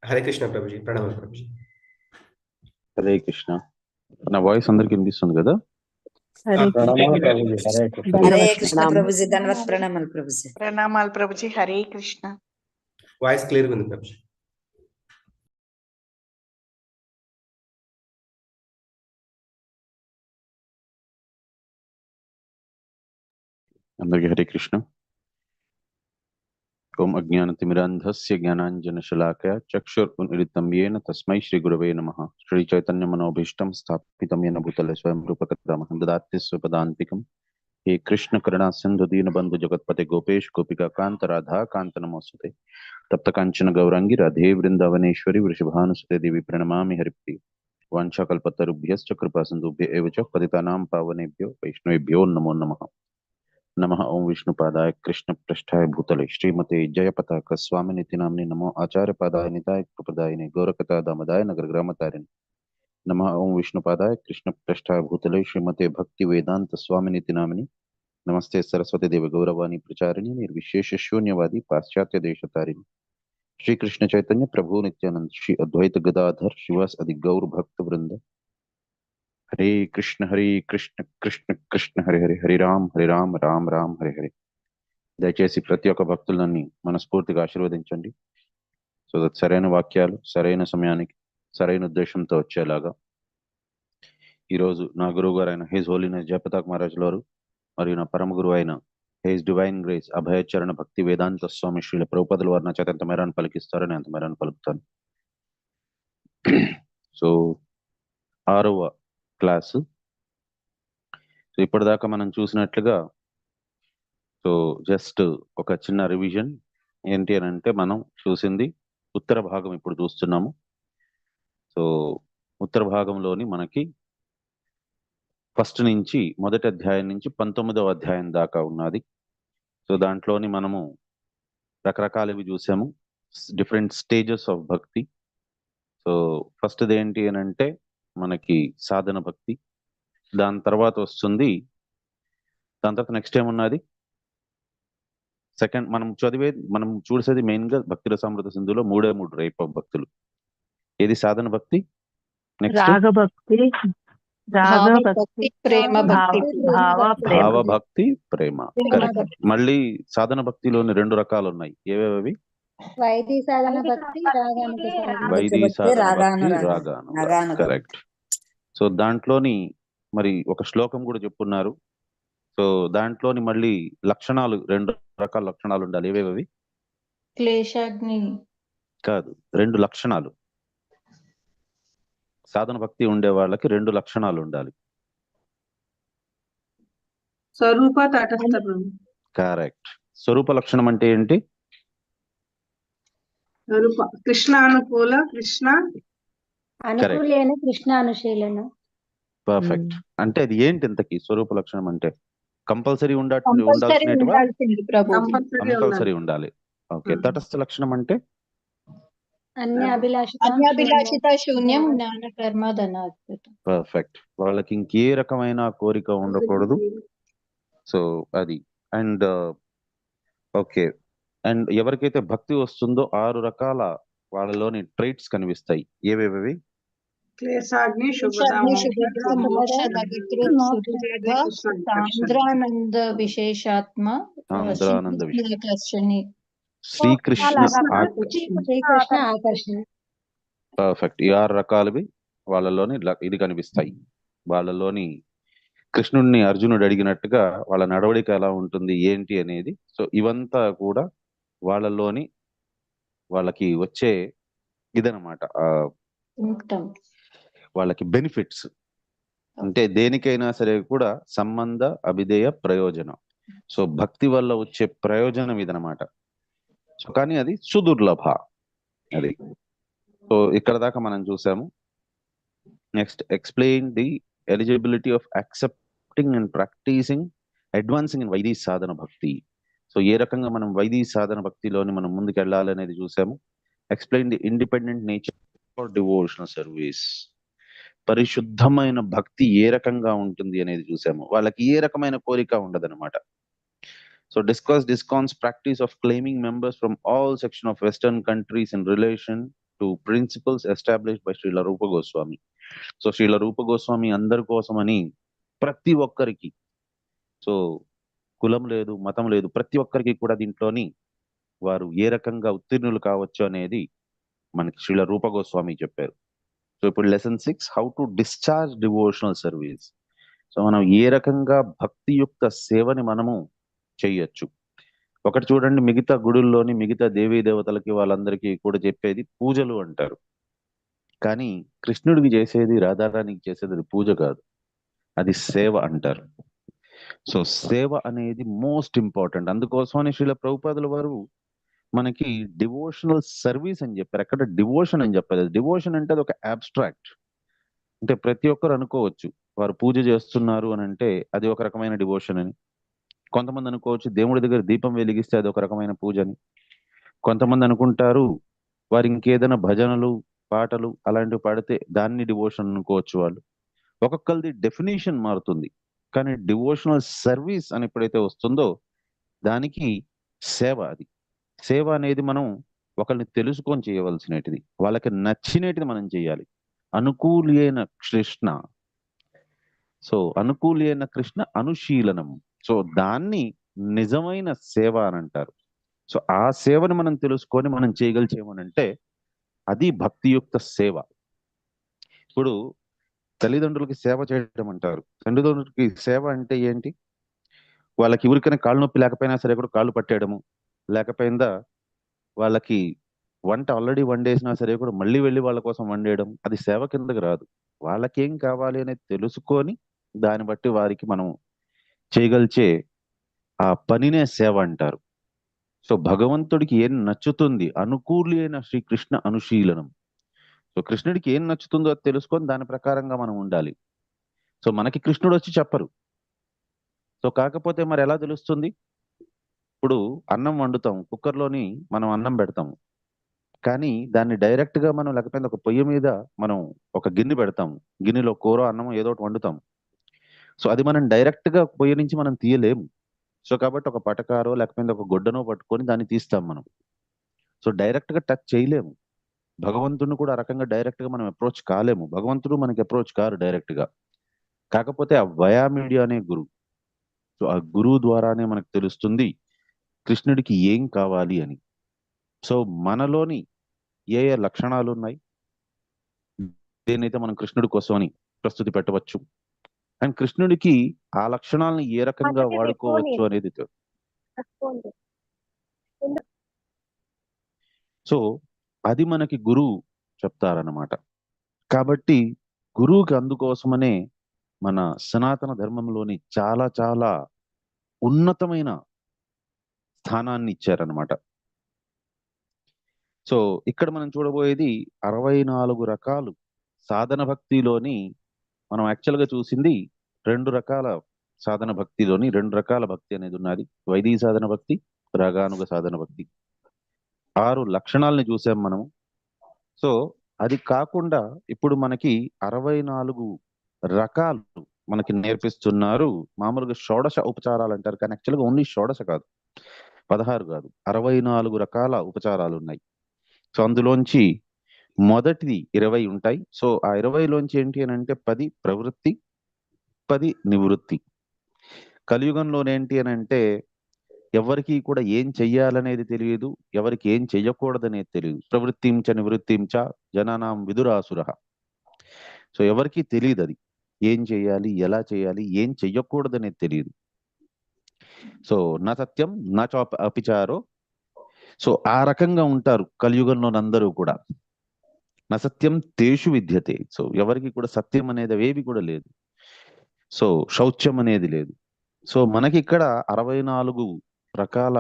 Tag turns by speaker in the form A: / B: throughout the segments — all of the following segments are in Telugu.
A: హరే కృష్ణ ప్రభుజీ, ప్రణామాలు ప్రభుజీ.
B: హరే కృష్ణ. నా వాయిస్ అందరికి వినిపిస్తుంది కదా?
C: హరే
D: కృష్ణ ప్రభుజీ, ధన్యవాద ప్రణామాలు ప్రభుజీ.
E: ప్రణామాలు ప్రభుజీ. హరే కృష్ణ.
A: వాయిస్ క్లియర్గా ఉంది ప్రభుజీ.
B: అందరికి హరే కృష్ణ. ఓం అజ్ఞానతిమిరాంధస్య జ్ఞానాంజనశలాకయ చక్షురున్మిలితం యేన తస్మై శ్రీ గురవే నమః. శ్రీ చైతన్య మనోభీష్టం స్థాపితం యేన భూతలే స్వయం రూపకథామహం దదాతి స్వపదాంతికం. హే కృష్ణ కరుణా సింధు దీనబంధు జగత్పతే గోపేష్ గోపికా కాంత రాధా కాంత నమోస్తుతే. తప్త కాంచన గౌరాంగి రాధే వృందావనేశ్వరి వృషభానుసుతే దేవి ప్రణమామి హరిప్రియ. వాంఛాకల్పతరుభ్యశ్చ కృపా సింధుభ్య ఏవ చ పతితానాం పావనేభ్యో వైష్ణవేభ్యో నమో నమః. नमः ओं विष्णुपादाय कृष्ण पृष्ठाय भूतले श्रीमते जय पताक स्वामिनिति नाम्नि नमो आचार्य पादाय निताय प्रदायिने गौरकथा दामदाय नगर ग्रामतारिणे. नमः ओं विष्णुपादाय कृष्ण पृष्ठाय भूतले श्रीमते भक्ति वेदांत स्वामिनिति नाम्नि नमस्ते सरस्वती देव गौरवाणी प्रचारिणी निर्विशेष शून्यवादी पाश्चात्य देशतारिणी. श्री कृष्ण चैतन्य प्रभु नित्यानंद श्री अद्वैत गदाधर शिवास आदि गौर भक्त वृंद. हरे कृष्ण कृष्ण कृष्ण हरे हरे, हरे राम राम राम हरे हरे. దయచేసి ప్రతి ఒక్క భక్తులని మనస్ఫూర్తిగా ఆశీర్వదించండి. సో దట్ సరైన వాక్యాలు సరైన సమయానికి సరైన ఉద్దేశంతో వచ్చేలాగా ఈరోజు నా గురువు గారు అయిన హిజ్ హోలీనెస్ జయపతాక్ మహారాజ్ గారు మరియు నా పరమ గురువు అయిన హిజ్ డివైన్ గ్రేస్ అభయచరణ భక్తి వేదాంత స్వామి శ్రీల ప్రభుపదుల వారు నా చేత ఎంత మేరాన్ని పలికిస్తారని అంత మేరాన్ని పలుకుతాను. సో 6వ క్లాసు. సో ఇప్పటిదాకా మనం చూసినట్లుగా సో జస్ట్ ఒక చిన్న రివిజన్ ఏంటి అని అంటే, మనం చూసింది ఉత్తర భాగం ఇప్పుడు చూస్తున్నాము. సో ఉత్తర భాగంలోని మనకి ఫస్ట్ నుంచి మొదటి అధ్యాయం నుంచి 19వ అధ్యాయం దాకా ఉన్నది. సో దాంట్లోని మనము రకరకాలవి చూసాము, డిఫరెంట్ స్టేజెస్ ఆఫ్ భక్తి. సో ఫస్ట్ది ఏంటి అని అంటే మనకి సాధన భక్తి. దాని తర్వాత వస్తుంది, దాని తర్వాత నెక్స్ట్ ఏమున్నది సెకండ్ మనం చూసేది మెయిన్ గా భక్తి రసామృత సింధులో 3 టైప్ ఆఫ్ భక్తులు. ఏది సాధన భక్తి, నెక్స్ట్
C: రాగభక్తి, ప్రేమ భక్తి,
B: భావ భక్తి, ప్రేమ. కరెక్ట్. మళ్ళీ సాధన భక్తిలోని 2 రకాలు ఉన్నాయి. ఏవేవి?
F: వైది సాధన భక్తి,
B: రాగాను. కరెక్ట్. సో దాంట్లోని మరి ఒక శ్లోకం కూడా చెప్పున్నారు. సో దాంట్లోని మళ్ళీ లక్షణాలు 2 రకాల లక్షణాలు ఉండాలి. ఏవేవి?
C: క్లేశాగ్ని
B: కాదు, 2 లక్షణాలు. సాధన భక్తి ఉండే వాళ్ళకి 2 లక్షణాలు ఉండాలి.
E: స్వరూప తటస్థం.
B: కరెక్ట్. స్వరూప లక్షణం అంటే ఏంటి?
E: కృష్ణానుకూల, కృష్ణ
F: అనుకూలైన, కృష్ణానుశీలన.
B: పర్ఫెక్ట్. అంటే అది ఏంటి ఇంతకీ స్వరూప లక్షణం అంటే? కంపల్సరీ కంపల్సరీ ఉండాలి. ఓకే. తటస్థ లక్షణం అంటే
C: అన్యాభిలాషిత శూన్యం జ్ఞాన కర్మ ధనాత్మక.
B: పర్ఫెక్ట్. వాళ్ళకి ఇంకే రకమైన కోరిక ఉండకూడదు. సో అది. And okay. అండ్ ఎవరికైతే భక్తి వస్తుందో 6 రకాల వాళ్ళలోని ట్రైట్స్ కనిపిస్తాయి. ఏవేవి?
E: క్లేశాగ్ని,
C: సాంద్రానంద విశేషాత్మ,
B: శ్రీకృష్ణ
F: ఆకర్షణ.
B: పర్ఫెక్ట్. ఈ 6 రకాలవి వాళ్ళలోని ఇది కనిపిస్తాయి. వాళ్ళలోని కృష్ణుడిని అర్జునుడు అడిగినట్టుగా వాళ్ళ నడవడిక ఎలా ఉంటుంది ఏంటి అనేది. సో ఇవంతా కూడా వాళ్ళలోని వాళ్ళకి వచ్చే ఇదనమాట, వాళ్ళకి బెనిఫిట్స్. అంటే దేనికైనా సరే కూడా సంబంధ అభిధేయ ప్రయోజనం. సో భక్తి వల్ల వచ్చే ప్రయోజనం ఇదనమాట. సో కానీ అది సుదుర్లభ. అది. సో ఇక్కడ దాకా మనం చూసాము. Next, explain the eligibility of accepting and practising advancing in వైదీ సాధన భక్తి. సో ఏ రకంగా మనం వైదీ సాధన భక్తిలోని మనం ముందుకు వెళ్ళాలి అనేది చూసాము. Explain the independent nature for devotional service. పరిశుద్ధమైన భక్తి ఏ రకంగా ఉంటుంది అనేది చూసాము. వాళ్ళకి ఏ రకమైన కోరిక ఉండదన్నమాట. So discuss ISKCON's practice of claiming members from all sections of Western countries in relation to principles established by Srila Rupa Goswami. So Srila Rupa Goswami అందరి కోసమని ప్రతి ఒక్కరికి, సో కులం లేదు, మతం లేదు, ప్రతి ఒక్కరికి కూడా దీంట్లోని వారు ఏ రకంగా ఉత్తీర్ణులు కావచ్చు అనేది మనకి శ్రీల రూప గోస్వామి చెప్పారు. సో ఇప్పుడు lesson 6, how to discharge devotional service. So మనం ఏ రకంగా భక్తియుక్త సేవని మనము చేయొచ్చు. ఒకటి చూడండి, మిగతా గుడుల్లోని మిగతా దేవీ దేవతలకి వాళ్ళందరికీ కూడా చెప్పేది పూజలు అంటారు. కానీ కృష్ణుడికి చేసేది, రాధారానికి చేసేది అది పూజ కాదు, అది సేవ అంటారు. సో సేవ అనేది మోస్ట్ ఇంపార్టెంట్. అందుకోసమని శ్రీల ప్రభుపాదుల వారు మనకి డివోషనల్ సర్వీస్ అని చెప్పారు. అక్కడ డివోషన్ అని చెప్పలేదు. డివోషన్ అంటే అది ఒక అబ్స్ట్రాక్ట్. అంటే ప్రతి ఒక్కరు అనుకోవచ్చు వారు పూజ చేస్తున్నారు అని అంటే అది ఒక రకమైన డివోషన్ అని. కొంతమంది అనుకోవచ్చు దేవుడి దగ్గర దీపం వెలిగిస్తే అది ఒక రకమైన పూజ అని. కొంతమంది అనుకుంటారు వారు ఇంకేదైనా భజనలు, పాటలు అలాంటివి పాడితే దాన్ని డివోషన్ అనుకోవచ్చు వాళ్ళు. ఒక్కొక్కరిది డెఫినేషన్ మారుతుంది. కానీ డివోషనల్ సర్వీస్ అని ఎప్పుడైతే వస్తుందో దానికి సేవ. అది సేవ అనేది మనం ఒకరిని తెలుసుకొని చేయవలసినటిది, వాళ్ళకి నచ్చినటిది మనం చేయాలి. అనుకూలైన కృష్ణ, సో అనుకూలైన కృష్ణ అనుశీలనం, సో దాన్ని నిజమైన సేవ అని అంటారు. సో ఆ సేవని మనం తెలుసుకొని మనం చేయగలిచేమనంటే అది భక్తియుక్త సేవ. ఇప్పుడు తల్లిదండ్రులకి సేవ చేయడం అంటారు. తల్లిదండ్రులకి సేవ అంటే ఏంటి? వాళ్ళకి ఎవరికైనా కాళ్ళు నొప్పి లేకపోయినా సరే కూడా కాళ్ళు పట్టేయడము, లేకపోయిందా వాళ్ళకి వంట ఆల్రెడీ వండేసినా సరే కూడా మళ్ళీ వెళ్ళి వాళ్ళ కోసం వండేయడం, అది సేవ కిందకి రాదు. వాళ్ళకేం కావాలి అనేది తెలుసుకొని దాన్ని బట్టి వారికి మనం చేయగలిచే ఆ పనినే సేవ అంటారు. సో భగవంతుడికి ఏం నచ్చుతుంది, అనుకూలైన శ్రీకృష్ణ అనుశీలనం. సో కృష్ణుడికి ఏం నచ్చుతుందో అది తెలుసుకొని దాని ప్రకారంగా మనం ఉండాలి. సో మనకి కృష్ణుడు వచ్చి చెప్పరు. సో కాకపోతే మరి ఎలా తెలుస్తుంది? ఇప్పుడు అన్నం వండుతాం, కుక్కర్లోని మనం అన్నం పెడతాము, కానీ దాన్ని డైరెక్ట్ గా మనం లేకపోతే ఒక పొయ్యి మీద మనం ఒక గిన్నె పెడతాము, గిన్నెలో కూర అన్నం ఏదో ఒకటి వండుతాం. సో అది మనం డైరెక్ట్ గా పొయ్యి నుంచి మనం తీయలేము. సో కాబట్టి ఒక పటకారో లేకపోతే ఒక గుడ్డనో పట్టుకొని దాన్ని తీస్తాం మనం. సో డైరెక్ట్ గా టచ్ చేయలేము. భగవంతుడిని కూడా ఆ రకంగా డైరెక్ట్ గా మనం అప్రోచ్ కాలేము. భగవంతుడు మనకి అప్రోచ్ కారు డైరెక్ట్ గా. కాకపోతే ఆ వయా మీడియా అనే గురువు, సో ఆ గురువు ద్వారానే మనకు తెలుస్తుంది కృష్ణుడికి ఏం కావాలి అని. సో మనలోని ఏ ఏ లక్షణాలు ఉన్నాయి, దేనైతే మనం కృష్ణుడి కోసం అని ప్రస్తుతి పెట్టవచ్చు, అండ్ కృష్ణుడికి ఆ లక్షణాలను ఏ రకంగా వాడుకోవచ్చు అనేది. సో అది మనకి గురువు చెప్తారన్నమాట. కాబట్టి గురువుకి అందుకోసమనే మన సనాతన ధర్మంలోని చాలా చాలా ఉన్నతమైన స్థానాన్ని ఇచ్చారనమాట. సో ఇక్కడ మనం చూడబోయేది 64 రకాలు సాధన భక్తిలోని. మనం యాక్చువల్గా చూసింది 2 రకాల సాధన భక్తిలోని 2 రకాల భక్తి అనేది ఉన్నది. వైదిక సాధన భక్తి, రాగానుగ సాధన భక్తి. 6 లక్షణాలని చూసాం మనము. సో అది కాకుండా ఇప్పుడు మనకి 64 రకాలు మనకి నేర్పిస్తున్నారు. మామూలుగా షోడశ ఉపచారాలు అంటారు, కానీ యాక్చువల్గా ఓన్లీ షోడశ కాదు, 16 కాదు, 64 రకాల ఉపచారాలు ఉన్నాయి. సో అందులోంచి మొదటిది 20 ఉంటాయి. సో ఆ 20లోంచి ఏంటి అని అంటే 10 ప్రవృత్తి, 10 నివృత్తి. కలియుగంలోనేంటి అని అంటే ఎవరికి కూడా ఏం చెయ్యాలనేది తెలియదు, ఎవరికి ఏం చెయ్యకూడదనేది తెలియదు. ప్రవృత్తించ నివృత్తించ జనానాం విదురాసుర. సో ఎవరికి తెలియదు అది ఏం చేయాలి, ఎలా చేయాలి, ఏం చెయ్యకూడదనేది తెలియదు. సో నా సత్యం నా అపిచారో. సో ఆ రకంగా ఉంటారు కలియుగంలోనందరూ కూడా. నసత్యం తేషు విద్యతే. సో ఎవరికి కూడా సత్యం అనేది అవేవి కూడా లేదు. సో శౌచ్యం అనేది లేదు. సో మనకి ఇక్కడ 64 రకాల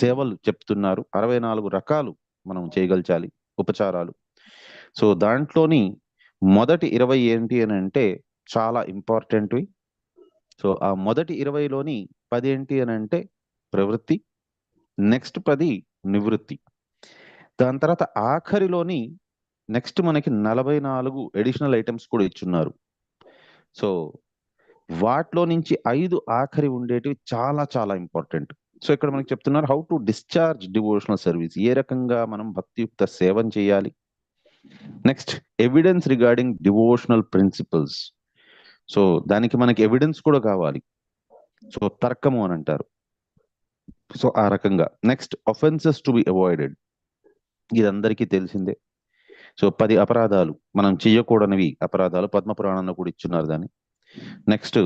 B: సేవలు చెప్తున్నారు. 64 రకాలు మనం చేయగలచాలి ఉపచారాలు. సో దాంట్లోని మొదటి 20 ఏంటి అని అంటే చాలా ఇంపార్టెంట్వి. సో ఆ మొదటి 20లోని 10 ఏంటి అని అంటే ప్రవృత్తి, నెక్స్ట్ 10 నివృత్తి. దాని తర్వాత ఆఖరిలోని నెక్స్ట్ మనకి 44 అడిషనల్ ఐటమ్స్ కూడా ఇచ్చున్నారు. సో వాటిలో నుంచి 5 ఆఖరి ఉండేటివి చాలా చాలా ఇంపార్టెంట్. సో ఇక్కడ మనకి చెప్తున్నారు how to discharge devotional service, ఏ రకంగా మనం భక్తియుక్త సేవను చేయాలి. Next evidence regarding devotional principles. So దానికి మనకి ఎవిడెన్స్ కూడా కావాలి. సో తర్కము అని అంటారు. సో ఆ రకంగా next offences to be avoided, ఇది అందరికీ తెలిసిందే. సో 10 అపరాధాలు మనం చేయకూడనివి అపరాధాలు పద్మపురాణంలో కూడా ఇచ్చున్నారు దాన్ని. Next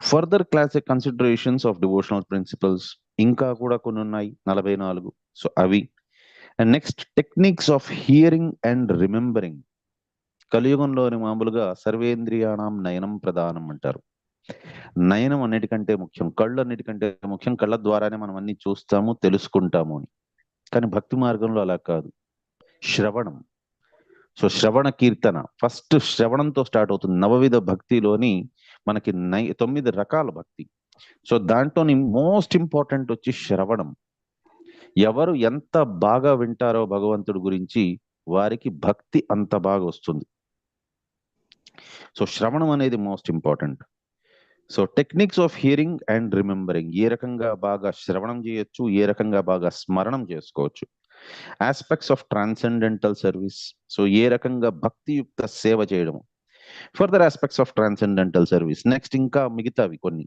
B: further classic considerations of devotional principles, ఇంకా కూడా కొన్ని ఉన్నాయి 44. సో అవి. And next techniques of hearing and remembering. కలియుగంలోని మామూలుగా సర్వేంద్రియాణం నయనం ప్రధానం అంటారు. నయనం అన్నిటికంటే ముఖ్యం, కళ్ళు అన్నిటికంటే ముఖ్యం. కళ్ళ ద్వారానే మనం అన్ని చూస్తాము, తెలుసుకుంటాము అని. కానీ భక్తి మార్గంలో అలా కాదు, శ్రవణం. సో శ్రవణ కీర్తన ఫస్ట్ శ్రవణంతో స్టార్ట్ అవుతుంది. నవవిధ భక్తిలోని మనకి 9 రకాల భక్తి. సో దాంట్లోని మోస్ట్ ఇంపార్టెంట్ వచ్చి శ్రవణం. ఎవరు ఎంత బాగా వింటారో భగవంతుడి గురించి వారికి భక్తి అంత బాగా వస్తుంది. సో శ్రవణం అనేది most important. So techniques of hearing and remembering, ఏ రకంగా బాగా శ్రవణం చేయొచ్చు, ఏ రకంగా బాగా స్మరణం చేసుకోవచ్చు. Aspects of transcendental service, so ఏ రకంగా భక్తియుక్త సేవ చేయడం. Further aspects of transcendental service. Next ఇంకా మిగతావి కొన్ని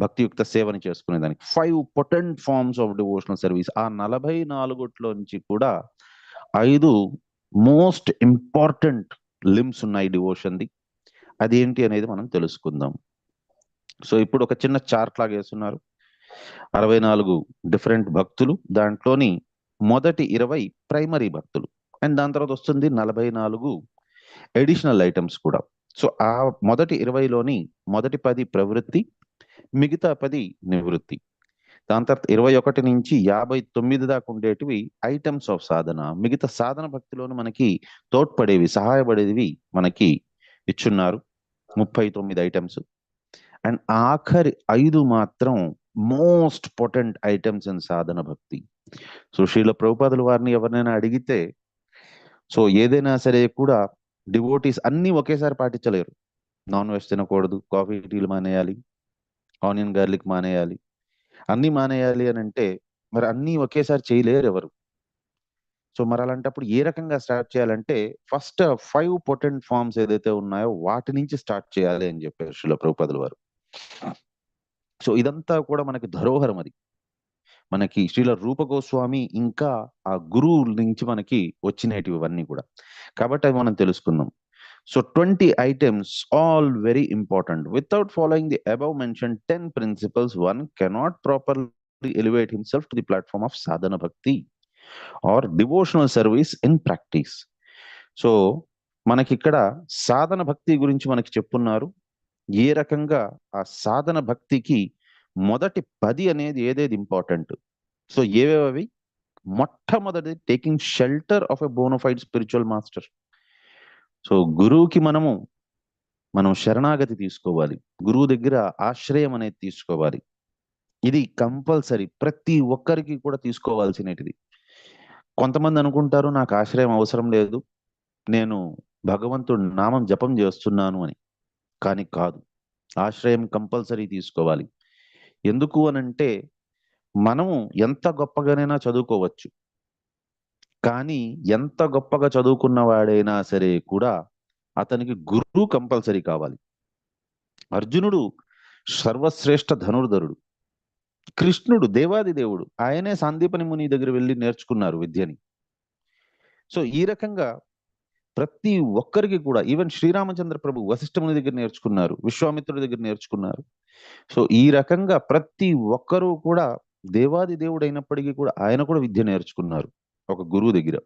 B: భక్తియుక్త సేవని చేసుకునే దానికి 5 potent forms of devotional service. ఆ 44లో నుంచి కూడా 5 మోస్ట్ ఇంపార్టెంట్ లిమ్స్ ఉన్నాయి డివోషన్ది. అదేంటి అనేది మనం తెలుసుకుందాం. సో ఇప్పుడు ఒక చిన్న చార్ట్ లాగా వేస్తున్నారు. 64 డిఫరెంట్ భక్తులు, దాంట్లోని మొదటి 20 ప్రైమరీ భక్తులు, అండ్ దాని తర్వాత వస్తుంది 44 ఎడిషనల్ ఐటమ్స్ కూడా. సో ఆ మొదటి 20లోని మొదటి 10 ప్రవృత్తి, మిగతా 10 నివృత్తి. దాని తర్వాత 21 నుంచి 59 దాకా ఉండేటివి ఐటమ్స్ ఆఫ్ సాధన. మిగతా సాధన భక్తిలోని మనకి తోడ్పడేవి, సహాయపడేవి మనకి ఇచ్చున్నారు 39 ఐటమ్స్. అండ్ ఆఖరి 5 మాత్రం మోస్ట్ పొటెంట్ ఐటమ్స్ ఇన్ సాధన భక్తి. సో శ్రీల ప్రభుపాదుల వారిని ఎవరినైనా అడిగితే, సో ఏదైనా సరే కూడా డివోటీస్ అన్ని ఒకేసారి పాటించలేరు. నాన్ వెజ్ తినకూడదు, కాఫీ టీలు మానేయాలి, ఆనియన్ గార్లిక్ మానేయాలి, అన్ని మానేయాలి అని అంటే మరి అన్ని ఒకేసారి చేయలేరు ఎవరు. సో మరి అలాంటప్పుడు ఏ రకంగా స్టార్ట్ చేయాలంటే ఫస్ట్ 5 పొటెంట్ ఫార్మ్స్ ఏదైతే ఉన్నాయో వాటి నుంచి స్టార్ట్ చేయాలి అని చెప్పారు శ్రీల ప్రభుపాదుల వారు. సో ఇదంతా కూడా మనకి ధరోహరం. అది మనకి శ్రీల రూప గోస్వామి ఇంకా ఆ గురువు నుంచి మనకి వచ్చినవి ఇవన్నీ కూడా. కాబట్టి అది మనం తెలుసుకుందాం. So 20 items, all very important. Without following the above mentioned 10 principles, one cannot properly elevate himself to the platform of sadhana bhakti or devotional service in practice. So మనకి ఇక్కడ సాధన భక్తి గురించి మనకి చెప్పున్నారు. ఏ రకంగా ఆ సాధన భక్తికి మొదటి 10 అనేది ఏదేది ఇంపార్టెంట్. సో ఏవేవి? మొట్టమొదటి taking shelter of a bona fide spiritual master. So గురువుకి మనం శరణాగతి తీసుకోవాలి, గురువు దగ్గర ఆశ్రయం అనేది తీసుకోవాలి. ఇది కంపల్సరీ, ప్రతి ఒక్కరికి కూడా తీసుకోవాల్సినది. కొంతమంది అనుకుంటారు నాకు ఆశ్రయం అవసరం లేదు, నేను భగవంతుడి నామం జపం చేస్తున్నాను అని. కానీ కాదు, ఆశ్రయం కంపల్సరీ తీసుకోవాలి. ఎందుకు అనంటే మనము ఎంత గొప్పగానైనా చదువుకోవచ్చు, కానీ ఎంత గొప్పగా చదువుకున్న వాడైనా సరే కూడా అతనికి గురువు కంపల్సరీ కావాలి. అర్జునుడు సర్వశ్రేష్ఠ ధనుర్ధరుడు, కృష్ణుడు దేవాది దేవుడు, ఆయనే సాందీపని ముని దగ్గర వెళ్ళి నేర్చుకున్నారు విద్యని. సో ఈ రకంగా ప్రతి ఒక్కరికి కూడా, ఈవెన్ శ్రీరామచంద్ర ప్రభు వశిష్ఠ ముని దగ్గర నేర్చుకున్నారు, విశ్వామిత్రుడి దగ్గర నేర్చుకున్నారు. సో ఈ రకంగా ప్రతి ఒక్కరూ కూడా దేవాది దేవుడు అయినప్పటికీ కూడా ఆయన కూడా విద్య నేర్చుకున్నారు ఒక గురువు దగ్గర.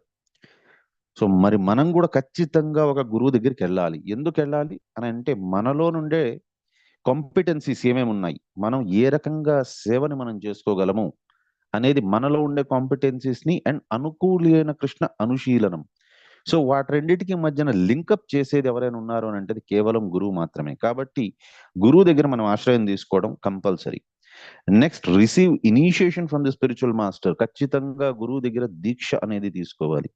B: సో మరి మనం కూడా ఖచ్చితంగా ఒక గురువు దగ్గరికి వెళ్ళాలి. ఎందుకు వెళ్ళాలి అని అంటే మనలో నుండే కాంపిటెన్సీస్ ఏమేమి ఉన్నాయి, మనం ఏ రకంగా సేవని మనం చేసుకోగలము అనేది మనలో ఉండే కాంపిటెన్సీస్ ని అండ్ అనుకూలైన కృష్ణ అనుశీలనం. సో వాటి రెండింటికి మధ్యన లింకప్ చేసేది ఎవరైనా ఉన్నారు అని అంటే కేవలం గురువు మాత్రమే. కాబట్టి గురువు దగ్గర మనం ఆశ్రయం తీసుకోవడం compulsory. Next receive initiation from the spiritual master. ఖచ్చితంగా గురువు దగ్గర దీక్ష అనేది తీసుకోవాలి.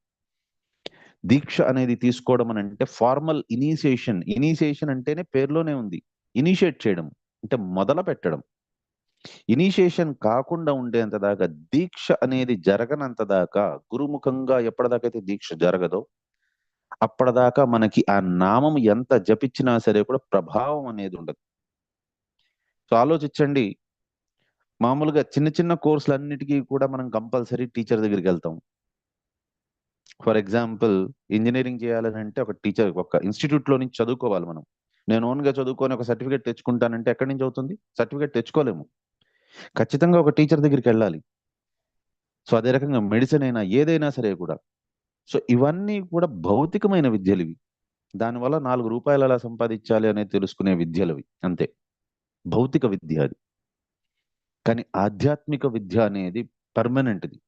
B: దీక్ష అనేది తీసుకోవడం అని అంటే ఫార్మల్ ఇనిషియేషన్. ఇనిషియేషన్ అంటేనే పేరులోనే ఉంది, ఇనిషియేట్ చేయడం అంటే మొదలు పెట్టడం. ఇనిషియేషన్ కాకుండా ఉండేంత దాకా, దీక్ష అనేది జరగనంత దాకా, గురుముఖంగా ఎప్పటిదాకైతే దీక్ష జరగదో అప్పటిదాకా మనకి ఆ నామం ఎంత జపించినా సరే కూడా ప్రభావం అనేది ఉండదు. సో ఆలోచించండి, మామూలుగా చిన్న చిన్న కోర్సులన్నిటికీ కూడా మనం కంపల్సరీ టీచర్ దగ్గరికి వెళ్తాం. ఫర్ ఎగ్జాంపుల్, ఇంజనీరింగ్ చేయాలని అంటే ఒక టీచర్, ఒక ఇన్స్టిట్యూట్ లో నుంచి చదువుకోవాలి మనం. నేను ఓన్గా చదువుకొని ఒక సర్టిఫికేట్ తెచ్చుకుంటానంటే ఎక్కడి నుంచి అవుతుంది? సర్టిఫికేట్ తెచ్చుకోలేము. ఖచ్చితంగా ఒక టీచర్ దగ్గరికి వెళ్ళాలి. సో అదే రకంగా మెడిసిన్ అయినా ఏదైనా సరే కూడా. సో ఇవన్నీ కూడా భౌతికమైన విద్యలు ఇవి. దానివల్ల 4 రూపాయలు ఎలా సంపాదించాలి అనేది తెలుసుకునే విద్యలవి అంతే, భౌతిక విద్య అది. కానీ ఆధ్యాత్మిక విద్య అనేది పర్మనెంట్ది.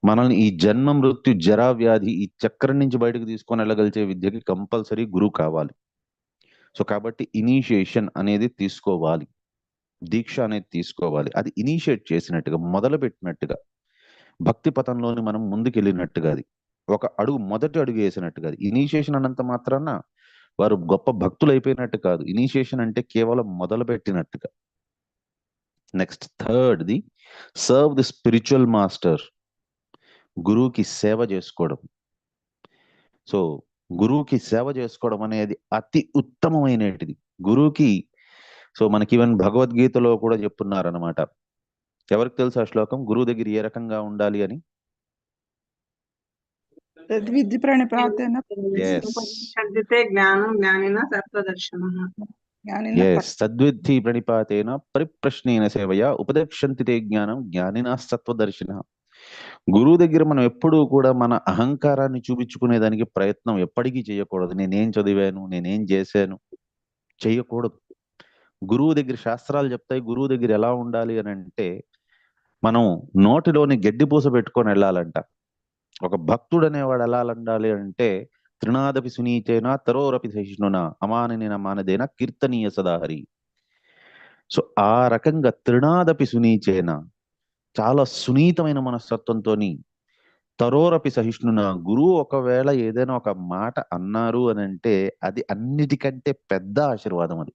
B: మనల్ని ఈ జన్మ మృత్యు జరా వ్యాధి ఈ చక్రం నుంచి బయటకు తీసుకొని వెళ్ళగలిచే విద్యకి కంపల్సరీ గురువు కావాలి. సో కాబట్టి ఇనిషియేషన్ అనేది తీసుకోవాలి, దీక్ష అనేది తీసుకోవాలి. అది ఇనిషియేట్ చేసినట్టుగా, మొదలు పెట్టినట్టుగా, భక్తి పథంలోని మనం ముందుకెళ్ళినట్టుగా, అది ఒక అడుగు, మొదటి అడుగు వేసినట్టుగా. అది ఇనిషియేషన్ అన్నంత మాత్రాన వారు గొప్ప భక్తులు అయిపోయినట్టు కాదు. ఇనిషియేషన్ అంటే కేవలం మొదలు పెట్టినట్టుగా. నెక్స్ట్ థర్డ్ది, సర్వ్ ది స్పిరిచువల్ మాస్టర్. గురువుకి సేవ చేసుకోవడం. సో గురువుకి సేవ చేసుకోవడం అనేది అతి ఉత్తమమైనటిది గురువుకి. సో మనకి ఈవెన్ భగవద్గీతలో కూడా చెప్తున్నారనమాట. ఎవరికి తెలుసు ఆ శ్లోకం? గురువు దగ్గర ఏ రకంగా ఉండాలి అని?
G: తద్విద్య ప్రణిపాతేన
B: Yes.
E: ఉపనిషద్దితే జ్ఞానం జ్ఞానిన తత్వదర్శనం.
G: జ్ఞానిన
B: ఎస్, తద్విద్ధి ప్రణిపాతేన పరిప్రశ్నేన సేవయా ఉపదేక్షంతి తే జ్ఞానం జ్ఞానినా సత్వదర్శిన. గురువు దగ్గర మనం ఎప్పుడూ కూడా మన అహంకారాన్ని చూపించుకునేదానికి ప్రయత్నం ఎప్పటికీ చేయకూడదు. నేనేం చదివాను, నేనేం చేశాను, చేయకూడదు. గురువు దగ్గర శాస్త్రాలు చెప్తాయి. గురువు దగ్గర ఎలా ఉండాలి అని అంటే, మనం నోటిలోని గడ్డి పూస పెట్టుకొని వెళ్ళాలంట. ఒక భక్తుడు అనేవాడు ఎలా ఉండాలి అంటే, త్రినాదపి సునీతేన తరోరపి సహిష్ణున అమానిన మానదేన కీర్తనీయ సదాహరి. సో ఆ రకంగా త్రినాదపి సునీచేన, చాలా సునీతమైన మనస్తత్వంతో, తరోరపి సహిష్ణున, గురువు ఒకవేళ ఏదైనా ఒక మాట అన్నారు అని అంటే అది అన్నిటికంటే పెద్ద ఆశీర్వాదం. అది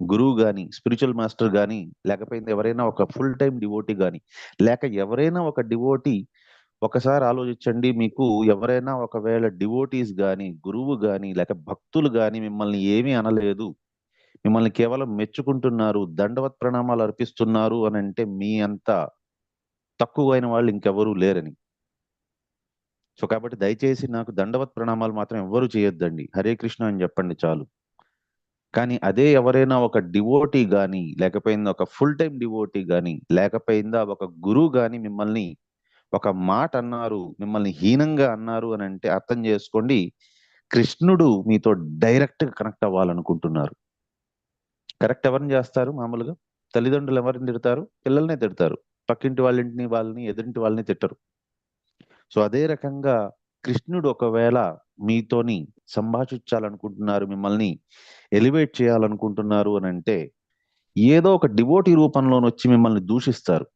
B: గురువు గాని, స్పిరిచువల్ మాస్టర్ గాని, లేకపోతే ఎవరైనా ఒక ఫుల్ టైం డివోటీ గాని, లేక ఎవరైనా ఒక డివోటీ, ఒకసారి ఆలోచించండి, మీకు ఎవరైనా ఒకవేళ డివోటీస్ గాని, గురువు గాని, లేక భక్తులు గాని మిమ్మల్ని ఏమీ అనలేదు, మిమ్మల్ని కేవలం మెచ్చుకుంటున్నారు, దండవత్ ప్రణామాలు అర్పిస్తున్నారు అని అంటే మీ అంత తక్కువైన వాళ్ళు ఇంకెవరూ లేరని. సో కాబట్టి దయచేసి నాకు దండవత్ ప్రణామాలు మాత్రం ఎవ్వరూ చేయొద్దండి, హరే కృష్ణ అని చెప్పండి చాలు. కానీ అదే ఎవరైనా ఒక డివోటీ గాని, లేకపోయిందా ఒక ఫుల్ టైం డివోటీ గాని, లేకపోయిందా ఒక గురువు గాని మిమ్మల్ని ఒక మాట అన్నారు, మిమ్మల్ని హీనంగా అన్నారు అని అంటే అర్థం చేసుకోండి, కృష్ణుడు మీతో డైరెక్ట్ గా కనెక్ట్ అవ్వాలనుకుంటున్నారు. కరెక్ట్ ఎవరిని చేస్తారు? మామూలుగా తల్లిదండ్రులు ఎవరిని తిడతారు? పిల్లల్నే తిడతారు. పక్కింటి వాళ్ళని ఎదురింటి వాళ్ళని తిట్టరు. సో అదే రకంగా కృష్ణుడు ఒకవేళ మీతోని సంభాషించాలనుకుంటున్నారు, మిమ్మల్ని ఎలివేట్ చేయాలనుకుంటున్నారు అని అంటే, ఏదో ఒక డివోటీ రూపంలో వచ్చి మిమ్మల్ని దూషిస్తారు.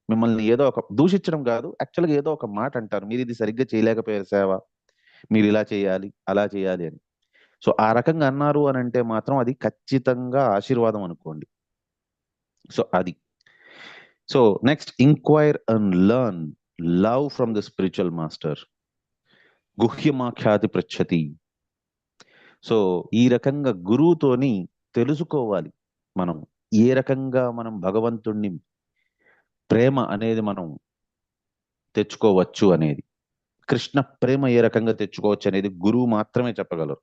B: మిమ్మల్ని ఏదో ఒక దూషించడం కాదు, యాక్చువల్గా ఏదో ఒక మాట అంటారు, మీరు ఇది సరిగ్గా చేయలేకపోయారు సేవ, మీరు ఇలా చేయాలి, అలా చేయాలి అని. సో ఆ రకంగా అన్నారు అని అంటే మాత్రం అది ఖచ్చితంగా ఆశీర్వాదం అనుకోండి. సో అది. So next, inquire and learn love from the spiritual master. గుహ్యమాఖ్యాతి పృచ్చతి. సో ఈ రకంగా గురువుతోని తెలుసుకోవాలి మనం ఏ రకంగా మనం భగవంతుణ్ణి ప్రేమ అనేది మనం తెచ్చుకోవచ్చు అనేది, కృష్ణ ప్రేమ ఏ రకంగా తెచ్చుకోవచ్చు అనేది గురువు మాత్రమే చెప్పగలరు.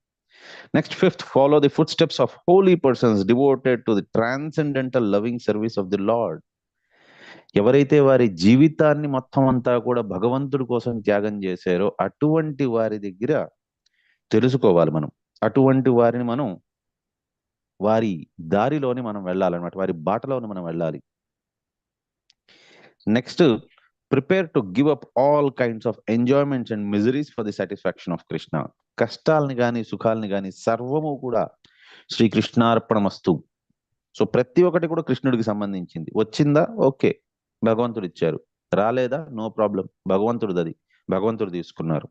B: Next fifth, follow the footsteps of holy persons devoted to the transcendental loving service of the Lord. ఎవరైతే వారి జీవితాన్ని మొత్తం అంతా కూడా భగవంతుడి కోసం త్యాగం చేశారో అటువంటి వారి దగ్గర తెలుసుకోవాలి మనం. అటువంటి వారిని మనం, వారి దారిలోని మనం వెళ్ళాలన్నమాట, వారి బాటలోని మనం వెళ్ళాలి. Next, prepare to give up all kinds of enjoyments and miseries for the satisfaction of Krishna. కష్టాలని కానీ సుఖాలని కానీ సర్వము కూడా శ్రీకృష్ణార్పణమస్తు. సో ప్రతి ఒక్కటి కూడా కృష్ణుడికి సంబంధించింది. వచ్చిందా ఓకే, భగవంతుడు ఇచ్చారు, రాలేదా నో ప్రాబ్లం, భగవంతుడిది, అది భగవంతుడు తీసుకున్నారు.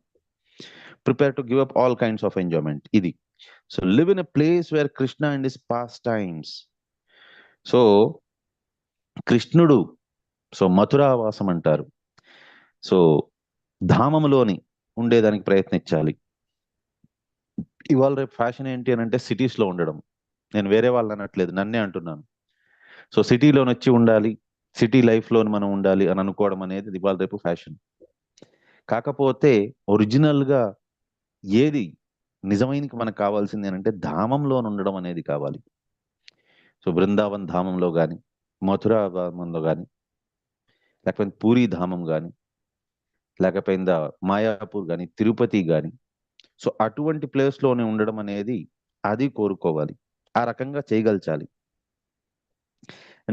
B: Prepare to give up all kinds of enjoyment, ఇది. So live in a place where Krishna and his pastimes. So కృష్ణుడు సో మథురావాసం అంటారు. సో ధామములోని ఉండేదానికి ప్రయత్నించాలి. ఇవాళ రేపు ఫ్యాషన్ ఏంటి అని అంటే సిటీస్లో ఉండడం. నేను వేరే వాళ్ళని అనట్లేదు, నన్నే అంటున్నాను. సో సిటీలోని వచ్చి ఉండాలి, సిటీ లైఫ్లో మనం ఉండాలి అని అనుకోవడం అనేది ఇవాళ రేపు ఫ్యాషన్. కాకపోతే ఒరిజినల్గా ఏది నిజమైన మనకు కావాల్సింది అని అంటే ధామంలో ఉండడం అనేది కావాలి. సో బృందావన్ ధామంలో కానీ, మథురా ధామంలో కానీ, లేకపోతే పూరి ధామం కానీ, లేకపోతే మాయాపూర్ కానీ, తిరుపతి కానీ, సో అటువంటి ప్లేస్లోనే ఉండడం అనేది అది కోరుకోవాలి, ఆ రకంగా చేయగలచాలి.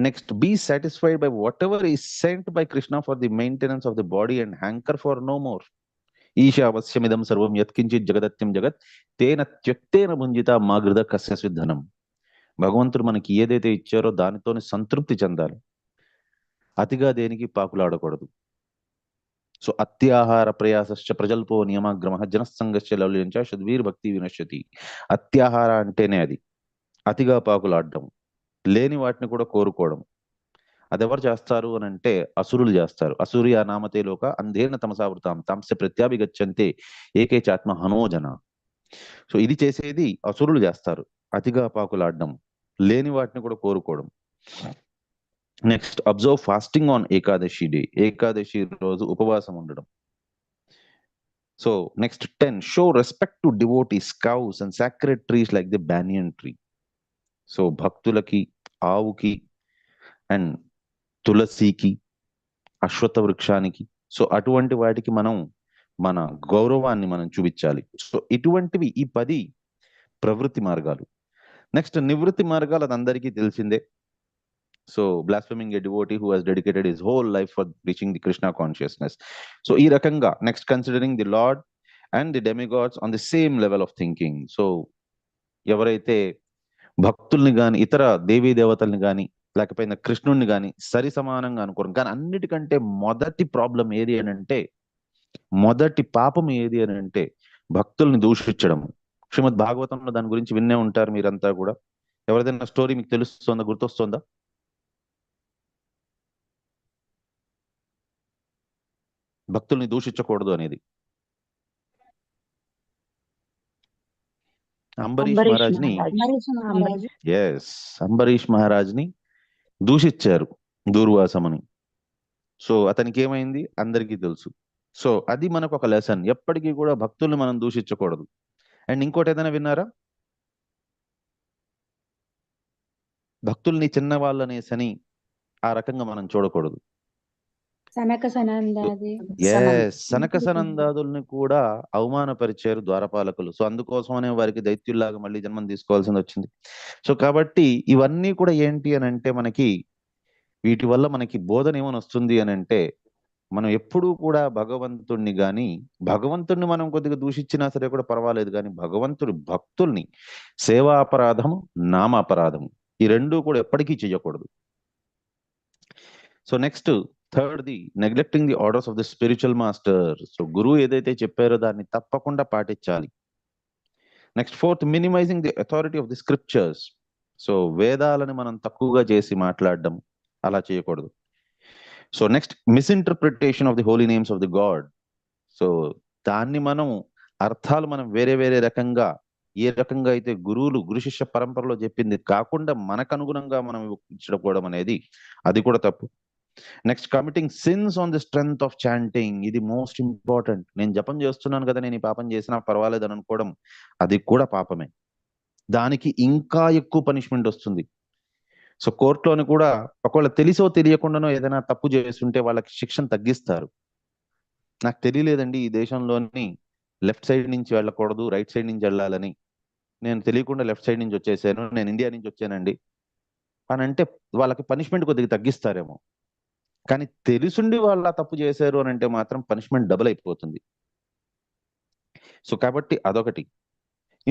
B: Next, be satisfied by whatever is sent by Krishna for the maintenance of the body and hanker for no more. ఈశావస్యమిదం సర్వం యత్కించిత్ జగదత్యం జగత్ తేన త్యక్తేన భుంజిత మా గృధ కస్య సిద్ధనం. భగవంతుడు మనకి ఏదైతే ఇచ్చారో దానితోనే సంతృప్తి చెందాలి, అతిగా దేనికి పాకులాడకూడదు. సో అత్యాహార ప్రయాసశ్చ ప్రజల్పో నియమాగ్రమ జనసంగస్య లౌల్యంచ షద్వీర్ భక్తి వినశ్యతి. అత్యాహార అంటేనే అది, అతిగా పాకులాడడం, లేని వాటిని కూడా కోరుకోవడం. అదెవరు చేస్తారు అని అంటే అసురులు చేస్తారు. అసూర్య నామతే లోక అంధేన తమసావృతాం తాంస్య ప్రత్యాభిగచ్చంతే ఏకే చాత్మ హనోజన. సో ఇది చేసేది అసురులు చేస్తారు, అతిగా పాకులాడడం, లేని వాటిని కూడా కోరుకోవడం. Next, observe fasting on Ekadashi day. Ekadashi రోజు ఉపవాసం ఉండడం. So next 10, show respect to devotees, cows and sacred trees like the banyan tree. So భక్తులకి, ఆవుకి అండ్ తులసికి, అశ్వత్థ వృక్షానికి, సో అటువంటి వాటికి మనం మన గౌరవాన్ని మనం చూపించాలి. సో ఇటువంటివి ఈ 10 ప్రవృత్తి మార్గాలు. నెక్స్ట్ నివృత్తి మార్గాలు, అది అందరికీ తెలిసిందే. So blaspheming a devotee who has dedicated his whole life for reaching the Krishna consciousness. So ఈ రకంగా next considering the Lord and the demigods on the same level of thinking. So ఎవరైతే భక్తుల్ని కానీ, ఇతర దేవీ దేవతల్ని కానీ, లేకపోయినా కృష్ణుడిని కానీ సరి సమానంగా అనుకోరు. కానీ అన్నిటికంటే మొదటి ప్రాబ్లం ఏది అని అంటే, మొదటి పాపం ఏది అని అంటే భక్తుల్ని దూషించడం. శ్రీమద్ భాగవతంలో దాని గురించి విన్నే ఉంటారు మీరంతా కూడా. ఎవరిదైనా స్టోరీ మీకు తెలుస్తుందా, గుర్తొస్తుందా? భక్తుల్ని దూషించకూడదు అనేది. అంబరీష్ మహారాజ్ని, అంబరీష్ మహారాజ్ని దూషించారు దూర్వాసమని. సో అతనికి ఏమైంది అందరికీ తెలుసు. సో అది మనకు ఒక లెసన్, ఎప్పటికీ కూడా భక్తుల్ని మనం దూషించకూడదు. అండ్ ఇంకోటి ఏదైనా విన్నారా? భక్తుల్ని చిన్నవాళ్ళనేసని ఆ రకంగా మనం చూడకూడదు.
F: సనక సనందాది
B: సనక సనందాదుల్ని కూడా అవమానపరిచారు ద్వారపాలకులు. సో అందుకోసమనే వారికి దైత్యుల్లాగా మళ్ళీ జన్మం తీసుకోవాల్సింది వచ్చింది. సో కాబట్టి ఇవన్నీ కూడా ఏంటి అని అంటే, మనకి వీటి వల్ల మనకి బోధన ఏమని వస్తుంది అని అంటే, మనం ఎప్పుడూ కూడా భగవంతుణ్ణి కానీ, భగవంతుణ్ణి మనం కొద్దిగా దూషించినా సరే కూడా పర్వాలేదు, కానీ భగవంతుడు భక్తుల్ని సేవా అపరాధము, నామ అపరాధము, ఈ రెండూ కూడా ఎప్పటికీ చెయ్యకూడదు. So next third, the neglecting the orders of the spiritual master. So గురువు ఏదైతే చెప్పారో దాన్ని తప్పకుండా పాటించాలి. Next fourth, minimising the authority of the scriptures. So వేదాలని మనం తక్కువగా చేసి మాట్లాడడం, అలా చేయకూడదు. So next, misinterpretation of the holy names of the god. So దాన్ని మనం అర్థాలు మనం వేరే వేరే రకంగా, ఏ రకంగా అయితే గురు శిష్య పరంపరలో చెప్పింది కాకుండా మనకు అనుగుణంగా మనం ఇచ్చడం అనేది అది కూడా తప్పు. Next, committing since on the strength of chanting. ఇది మోస్ట్ ఇంపార్టెంట్. నేను జపం చేస్తున్నాను కదా, నేను ఈ పాపం చేసినా పర్వాలేదు అని అనుకోవడం, అది కూడా పాపమే. దానికి ఇంకా ఎక్కువ పనిష్మెంట్ వస్తుంది. సో కోర్టులోని కూడా ఒకవేళ తెలిసో తెలియకుండానో ఏదైనా తప్పు చేస్తుంటే వాళ్ళకి శిక్షను తగ్గిస్తారు. నాకు తెలియలేదండి ఈ దేశంలోని లెఫ్ట్ సైడ్ నుంచి వెళ్ళకూడదు, రైట్ సైడ్ నుంచి వెళ్ళాలని, నేను తెలియకుండా లెఫ్ట్ సైడ్ నుంచి వచ్చేసాను, నేను ఇండియా నుంచి వచ్చానండి అని అంటే వాళ్ళకి పనిష్మెంట్ కొద్దిగా తగ్గిస్తారేమో. కానీ తెలుసుండి వాళ్ళ తప్పు చేశారు అని అంటే మాత్రం పనిష్మెంట్ డబుల్ అయిపోతుంది. సో కాబట్టి అదొకటి.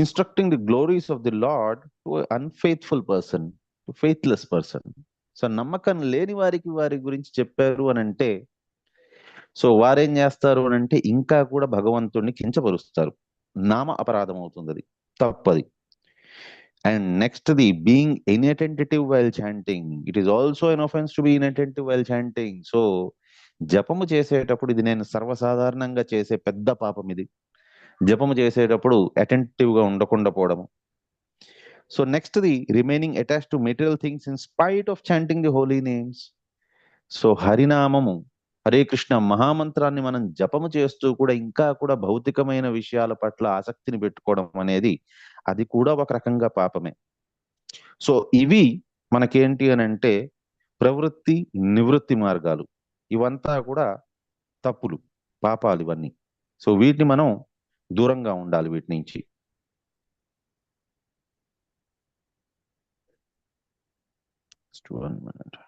B: Instructing the glories of the lord to unfaithful person, to faithless person. So నమ్మకం లేని వారికి వారి గురించి చెప్పారు అని అంటే, సో వారేం చేస్తారు అని అంటే ఇంకా కూడా భగవంతుడిని కించపరుస్తారు, నామ అపరాధం అవుతుంది, అది తప్పది. And next, the being inattentive while chanting. It is also an offense to be inattentive while chanting. So, జపము చేసేటప్పుడు ఇది నేను సర్వసాధారణంగా చేసే పెద్ద పాపం ఇది. జపము చేసేటప్పుడు అటెంటివ్ గా ఉండకుండా పోవడము. So next the remaining attached to material things in spite of chanting the holy names. So హరినామము, హరే కృష్ణ మహామంత్రాన్ని మనం జపము చేస్తూ కూడా ఇంకా కూడా భౌతికమైన విషయాల పట్ల ఆసక్తిని పెట్టుకోవడం అనేది అది కూడా ఒక రకంగా పాపమే. సో ఇవి మనకేంటి అని అంటే ప్రవృత్తి నివృత్తి మార్గాలు, ఇవంతా కూడా తప్పులు, పాపాలు ఇవన్నీ. సో వీటిని మనం దూరంగా ఉండాలి వీటి నుంచి. Just 1 minute.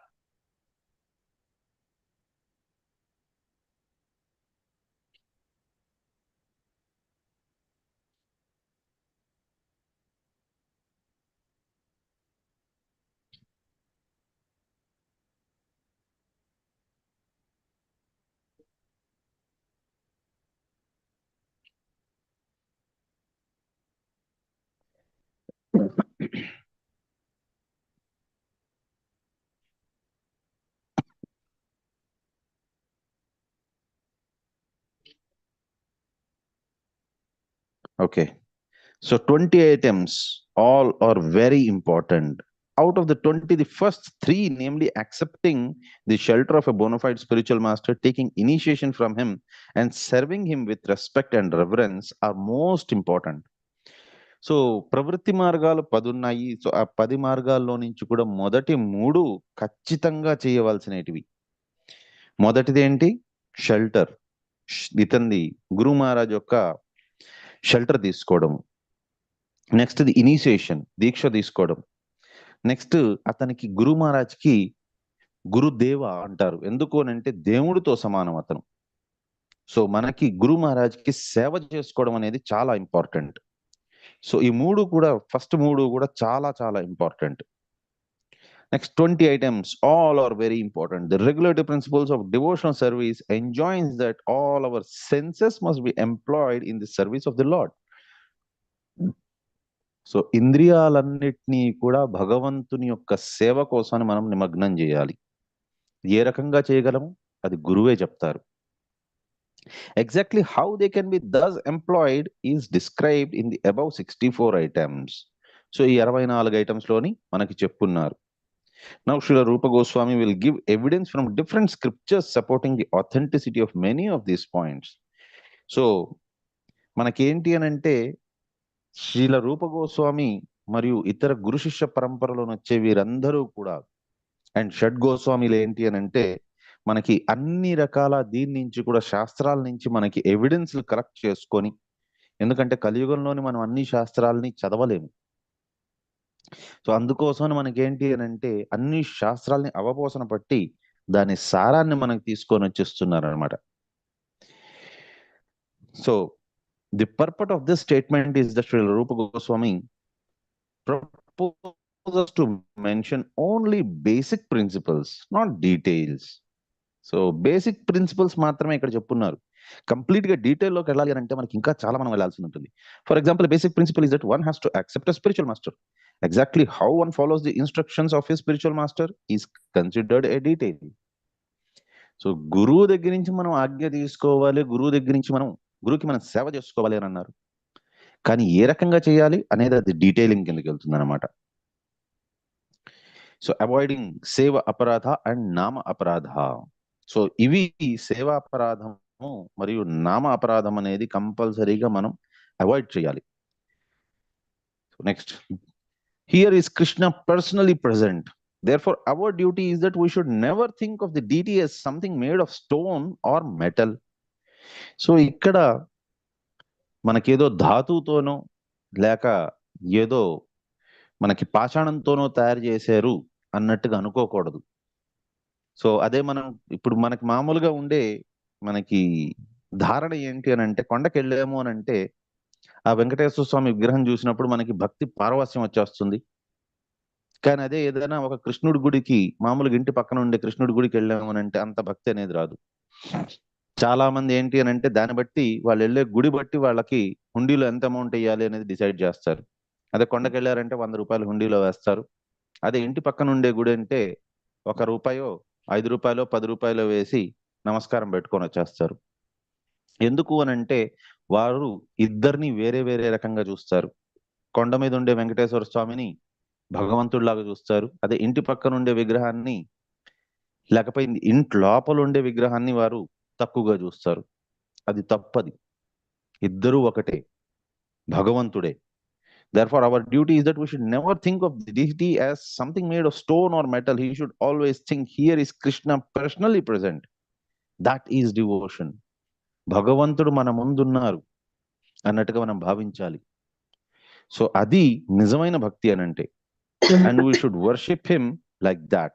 B: Okay, so 20 items, all are very important. Out of the 20, the first 3, namely accepting the shelter of a bona fide spiritual master, taking initiation from him, and serving him with respect and reverence are most important. So ప్రవృత్తి మార్గాలు 10 ఉన్నాయి. సో ఆ 10 మార్గాల్లో నుంచి కూడా మొదటి 3 ఖచ్చితంగా చేయవలసినటివి. మొదటిది ఏంటి? షెల్టర్. ఇతంది గురు మహారాజ్ యొక్క షెల్టర్ తీసుకోవడం. నెక్స్ట్ ది ఇనిషియేషన్, దీక్ష తీసుకోవడం. నెక్స్ట్ అతనికి గురు మహారాజ్కి గురుదేవ అంటారు. ఎందుకు అని అంటే దేవుడితో సమానం అతను. సో మనకి గురు మహారాజ్కి సేవ చేసుకోవడం అనేది చాలా ఇంపార్టెంట్. సో ఈ 3 కూడా, ఫస్ట్ 3 కూడా చాలా చాలా important. Next 20 items, all are very important. The regulative principles of devotional service enjoins that all our senses must be employed in the service of the Lord. So ఇంద్రియాలన్నిటినీ కూడా భగవంతుని యొక్క సేవ కోసాన్ని మనం నిమగ్నం చేయాలి. ఏ రకంగా చేయగలము అది గురువే చెప్తారు. Exactly how they can be thus employed is described in the above 64 items. So ఈ 64 items లోని మనకి చెప్పున్నారు. Now Srila Rupa Goswami will give evidence from different scriptures supporting the authenticity of many of these points. So మనకేంటి అని అంటే శ్రీల రూప గోస్వామి మరియు ఇతర గురు శిష్య పరంపరలో వచ్చే వీరందరూ కూడా, అండ్ షడ్ గోస్వామిలు ఏంటి అని అంటే మనకి అన్ని రకాల దీని నుంచి కూడా శాస్త్రాల నుంచి మనకి ఎవిడెన్స్లు కలెక్ట్ చేసుకొని, ఎందుకంటే కలియుగంలోని మనం అన్ని శాస్త్రాలని చదవలేము. సో అందుకోసం మనకేంటి అని అంటే అన్ని శాస్త్రాలని అవపోసన పట్టి దాని సారాన్ని మనకు తీసుకొని వచ్చేస్తున్నారు అనమాట. So the purport of this statement is that Srila Rupa Goswami proposes to mention only basic principles, not details. So basic principles మాత్రమే ఇక్కడ చెప్పున్నారు. కంప్లీట్ గా డీటెయిల్ లోకి వెళ్ళాలి అని అంటే మనకి ఇంకా చాలా మనం వెళ్ళాల్సి ఉంటుంది. For example, basic principle is that one has to accept a spiritual master. Exactly how one follows the instructions of his spiritual master is considered a detail. So గురువు దగ్గర నుంచి మనం ఆజ్ఞ తీసుకోవాలి, గురువు దగ్గర నుంచి గురువుకి మనం సేవ చేసుకోవాలి అని అన్నారు. కానీ ఏ రకంగా చేయాలి అనేది అది డీటెయిలింగ్ కిందకి వెళ్తుంది అనమాట. సో అవాయిడింగ్ సేవ అపరాధ అండ్ నామ అపరాధ. సో ఇవి సేవ అపరాధము మరియు నామ అపరాధం అనేది కంపల్సరీగా మనం అవాయిడ్ చేయాలి. Next, here is Krishna personally present. Therefore, our duty is that we should never think of the deity as something made of stone or metal. So ఇక్కడ మనకేదో ధాతుతోనో లేక ఏదో మనకి పాషాణంతోనో తయారు చేశారు అన్నట్టుగా అనుకోకూడదు. సో అదే మనం ఇప్పుడు మనకి మామూలుగా ఉండే మనకి ధారణ ఏంటి అని అంటే, కొండకి వెళ్ళాము అని అంటే ఆ వెంకటేశ్వర స్వామి విగ్రహం చూసినప్పుడు మనకి భక్తి పారవస్యం వచ్చేస్తుంది. కానీ అదే ఏదైనా ఒక కృష్ణుడి గుడికి, మామూలుగా ఇంటి పక్కన ఉండే కృష్ణుడి గుడికి వెళ్ళాము అని అంటే అంత భక్తి అనేది రాదు. చాలా మంది ఏంటి అని అంటే దాన్ని బట్టి వాళ్ళు వెళ్ళే గుడి బట్టి వాళ్ళకి హుండీలో ఎంత అమౌంట్ వేయాలి అనేది డిసైడ్ చేస్తారు. అదే కొండకి వెళ్ళారంటే 100 రూపాయలు హుండీలో వేస్తారు. అదే ఇంటి పక్కన ఉండే గుడి అంటే 1 రూపాయో 5 రూపాయలో 10 రూపాయలు వేసి నమస్కారం పెట్టుకొని వచ్చేస్తారు. ఎందుకు అని అంటే వారు ఇద్దరిని వేరే వేరే రకంగా చూస్తారు. కొండ మీద ఉండే వెంకటేశ్వర స్వామిని భగవంతుడిలాగా చూస్తారు. అదే ఇంటి పక్కన ఉండే విగ్రహాన్ని లేకపోయింది ఇంటి లోపల ఉండే విగ్రహాన్ని వారు తక్కువగా చూస్తారు. అది తప్పది. ఇద్దరూ ఒకటే, భగవంతుడే. Therefore, our duty is that we should never think of the deity as something made of stone or metal. He should always think, here is Krishna personally present. That is devotion. భగవంతుడు మన ముందున్నారు అన్నట్టుగా మనం భావించాలి. సో అది నిజమైన భక్తి అని అంటే. And we should worship him like that.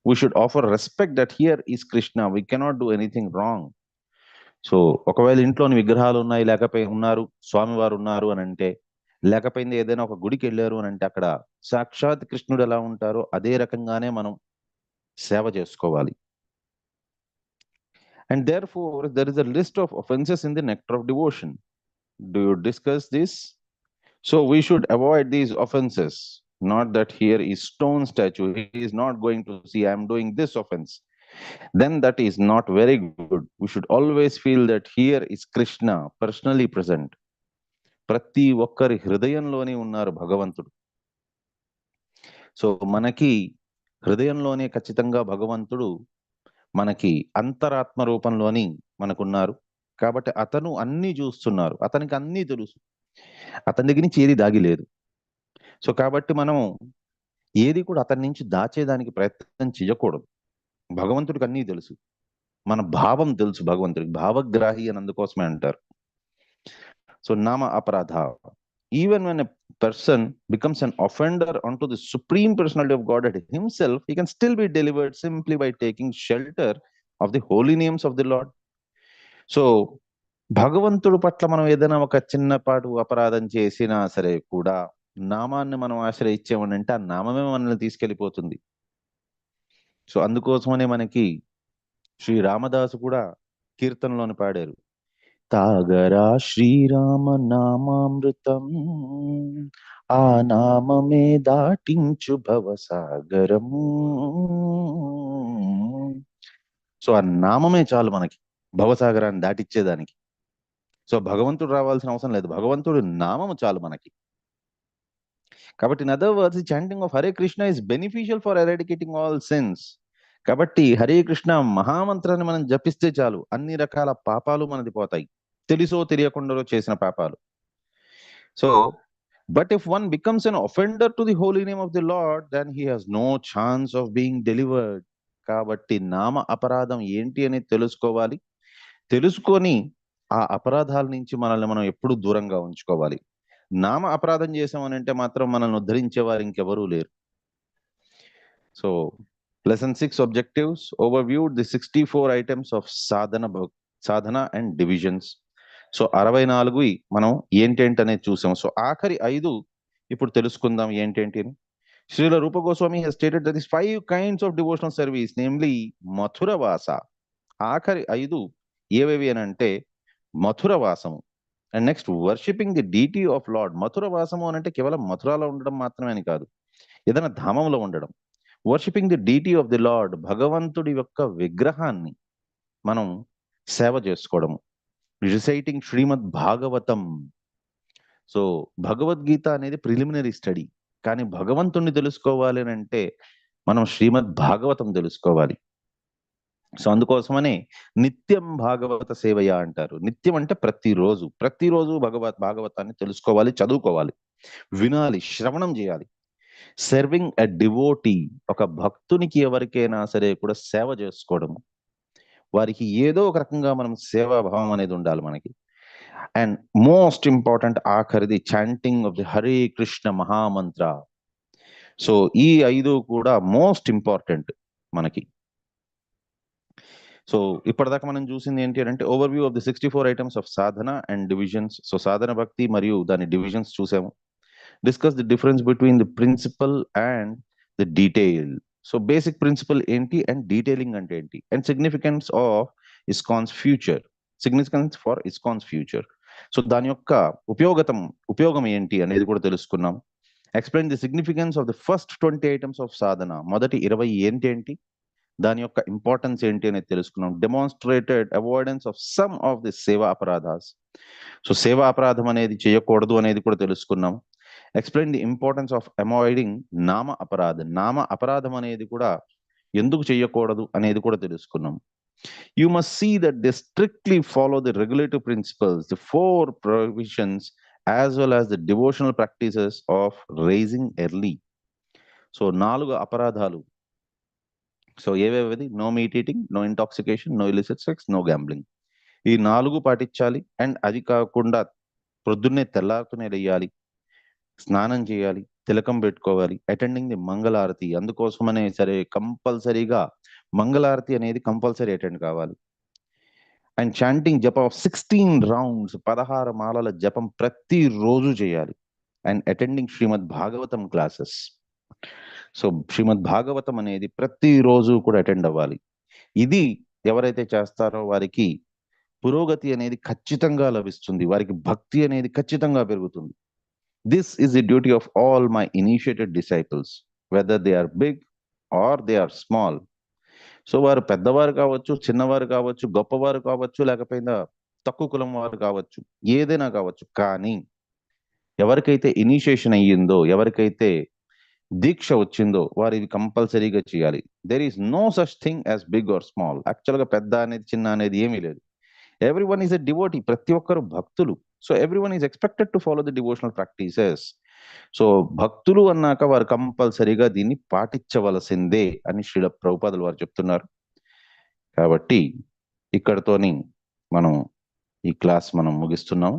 B: We should offer respect that here is Krishna. We cannot do anything wrong. So ఒకవేళ ఇంట్లోని విగ్రహాలు ఉన్నాయి, లేకపోతే ఉన్నారు, స్వామివారు ఉన్నారు అని అంటే, లేకపోయింది ఏదైనా ఒక గుడికి వెళ్ళారు అని అంటే అక్కడ సాక్షాత్ కృష్ణుడు ఎలా ఉంటారో అదే రకంగానే మనం సేవ చేసుకోవాలి. And therefore, there is a list of offenses in the nectar of devotion. Do you discuss this? So we should avoid these offenses. Not that here is stone statue. He is not going to see I am doing this offense. Then that is not very good. We should always feel that here is Krishna personally present. ప్రతి ఒక్కరి హృదయంలోనే ఉన్నారు భగవంతుడు. సో మనకి హృదయంలోనే ఖచ్చితంగా భగవంతుడు మనకి అంతరాత్మ రూపంలోని మనకున్నారు. కాబట్టి అతను అన్ని చూస్తున్నారు, అతనికి అన్నీ తెలుసు, అతని దగ్గర నుంచి ఏది దాగి లేదు. సో కాబట్టి మనం ఏది కూడా అతని నుంచి దాచేదానికి ప్రయత్నం చేయకూడదు. భగవంతుడికి అన్నీ తెలుసు, మన భావం తెలుసు భగవంతుడికి. భావగ్రాహి అని అందుకోసమే అంటారు. సో నామ అపరాధ. Even when a person becomes an offender unto the supreme personality of God himself, he can still be delivered simply by taking shelter of the holy names of the Lord. So భగవంతుడు పట్ల మనం ఏదైనా ఒక చిన్నపాటు అపరాధం చేసినా సరే కూడా నామాన్ని మనం ఆశ్రయించామనంటే ఆ నామమే మనల్ని తీసుకెళ్ళిపోతుంది. సో అందుకోసమనే మనకి శ్రీ రామదాసు కూడా కీర్తనలోని పాడారు, తాగరా శ్రీరామ నామామృతం, ఆ నామమే దాటించు భవసాగరం. సో ఆ నామమే చాలు మనకి భవసాగరాన్ని దాటిచ్చేదానికి. సో భగవంతుడు రావాల్సిన అవసరం లేదు, భగవంతుడు నామము చాలు మనకి. కాబట్టి in other words, the chanting of Hare Krishna is beneficial for eradicating all sins. కాబట్టి హరే కృష్ణ మహామంత్రాన్ని మనం జపిస్తే చాలు, అన్ని రకాల పాపాలు మనది పోతాయి, తెలుసో తెలియకుండా చేసిన పాపాలు. So but if one becomes an offender to the holy name of the Lord, then he has no chance of being delivered. కాబట్టి నామ అపరాధం ఏంటి అని తెలుసుకోవాలి. తెలుసుకొని ఆ అపరాధాల నుంచి మనల్ని మనం ఎప్పుడు దూరంగా ఉంచుకోవాలి. నామ అపరాధం చేసామనంటే మాత్రం మనల్ని ఉద్ధరించేవారు ఇంకెవరూ లేరు. So lesson 6 objectives overviewed the 64 items of sadhana and divisions. So 64 మనం ఏంటేంటి అనేది చూసాం. సో ఆఖరి 5 ఇప్పుడు తెలుసుకుందాం ఏంటేంటి అని. Srila Rupa Goswami has stated that these 5 kinds of devotional service, namely Mathura వాస. ఆఖరి 5 ఏవేవి అని అంటే మథుర వాసము, and next worshipping the deity of lord. Mathura వాసము అని అంటే కేవలం మథురాలో ఉండడం మాత్రమే అని కాదు, ఏదైనా ధామంలో ఉండడం. Worshipping the deity of the Lord, భగవంతుడి యొక్క విగ్రహాన్ని మనం సేవ చేసుకోవడము. రిసైటింగ్ శ్రీమద్ భాగవతం. సో భగవద్గీత అనేది ప్రిలిమినరీ స్టడీ, కానీ భగవంతుణ్ణి తెలుసుకోవాలి అని అంటే మనం శ్రీమద్ భాగవతం తెలుసుకోవాలి. సో అందుకోసమనే నిత్యం భాగవత సేవయ అంటారు. నిత్యం అంటే ప్రతిరోజు, ప్రతిరోజు భాగవతాన్ని తెలుసుకోవాలి, చదువుకోవాలి, వినాలి, శ్రవణం చేయాలి. సర్వింగ్ ఎ డివోటీ, ఒక భక్తునికి ఎవరికైనా సరే కూడా సేవ చేసుకోవడము, వారికి ఏదో ఒక రకంగా మనం సేవాభావం అనేది ఉండాలి మనకి. అండ్ మోస్ట్ ఇంపార్టెంట్ ఆఖరిది chanting of the Hare Krishna మహామంత్ర. సో ఈ 5 కూడా మోస్ట్ ఇంపార్టెంట్ మనకి. సో ఇప్పటిదాకా మనం చూసింది ఏంటి అంటే overview of the 64 items of sadhana and divisions. So సాధన భక్తి మరియు దాని డివిజన్స్ చూసాము. Discuss the difference between the principle and the detail. So basic principle ఏంటి అండ్ డీటెయిలింగ్ అంటే ఏంటి, and significance of ISKCON's future, significance for ISKCON's future. So దాని యొక్క ఉపయోగం ఏంటి అనేది కూడా తెలుసుకున్నాం. Explain the significance of the first 20 items of sadhana. మొదటి 20 ఏంటి, దాని యొక్క ఇంపార్టెన్స్ ఏంటి అనేది తెలుసుకున్నాం. Demonstrated avoidance of some of the సేవా అపరాధాస్. సో సేవా అపరాధం అనేది చేయకూడదు అనేది కూడా తెలుసుకున్నాం. Explain the importance of avoiding నామ అపరాధం. నామ అపరాధం అనేది కూడా ఎందుకు చేయకూడదు అనేది కూడా తెలుసుకున్నాం. You must see that they strictly follow the regulative principles, the 4 provisions, as well as the devotional practices of raising early. So 4 అపరాధాలు. సో ఏవేవి? No meat eating, no intoxication, no illicit sex, no gambling. ఈ 4 పాటించాలి. అండ్ అది కాకుండా ప్రొద్దున్నే తెల్లారుతూనే లేయాలి, స్నానం చేయాలి, తిలకం పెట్టుకోవాలి, అటెండింగ్ ది మంగళారతి. అందుకోసమనే సరే కంపల్సరీగా మంగళారతి అనేది కంపల్సరీ అటెండ్ కావాలి. And chanting japam of 16 rounds, 16 మాలల జపం ప్రతిరోజు చేయాలి. And attending Shrimad Bhagavatam classes. So Shrimad Bhagavatam అనేది ప్రతిరోజు కూడా అటెండ్ అవ్వాలి. ఇది ఎవరైతే చేస్తారో వారికి పురోగతి అనేది ఖచ్చితంగా లభిస్తుంది, వారికి భక్తి అనేది ఖచ్చితంగా పెరుగుతుంది. This is the duty of all my initiated disciples, whether they are big or they are small. So వారు పెద్దవారు కావచ్చు, చిన్నవారు కావచ్చు, గొప్పవారు కావచ్చు, లేకపోయినా తక్కువ కులం వారు కావచ్చు, ఏదైనా కావచ్చు. కానీ ఎవరికైతే ఇనిషియేషన్ అయ్యిందో, ఎవరికైతే దీక్ష వచ్చిందో వారు ఇవి కంపల్సరీగా చేయాలి. There is no such thing as big or small. యాక్చువల్గా పెద్ద అనేది చిన్న అనేది ఏమీ లేదు. Everyone is a devotee. ప్రతి ఒక్కరు భక్తులు. So everyone is expected to follow the devotional practices. So భక్తులు అన్నాక వారు కంపల్సరీగా దీన్ని పాటించవలసిందే అని శ్రీల ప్రభుపాదులు వారు చెప్తున్నారు. కాబట్టి ఇక్కడతోని మనం ఈ క్లాస్ మనం ముగిస్తున్నాము.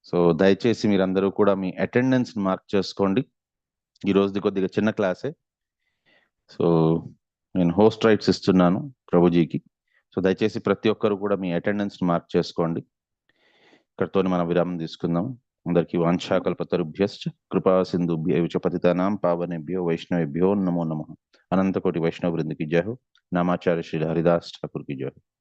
B: సో దయచేసి మీరందరూ కూడా మీ అటెండెన్స్ మార్క్ చేసుకోండి. ఈ రోజుది కొద్దిగా చిన్న క్లాసే. సో నేను హోస్ట్ రైట్స్ ఇస్తున్నాను ప్రభుజీకి. సో దయచేసి ప్రతి ఒక్కరు కూడా మీ అటెండెన్స్ మార్క్ చేసుకోండి. ఇక్కడతో మనం విరామం తీసుకుందాం. అందరికీ వాంఛాకల్పతరుభ్యశ్చ కృపా సింధుభ్యో చ పతితానాం పావనేభ్యో వైష్ణవేభ్యో నమో నమః. అనంతకోటి వైష్ణవ బృందకి జయ హో. నామాచార్య శ్రీ హరిదాస్ ఠాకూర్ की जय हो.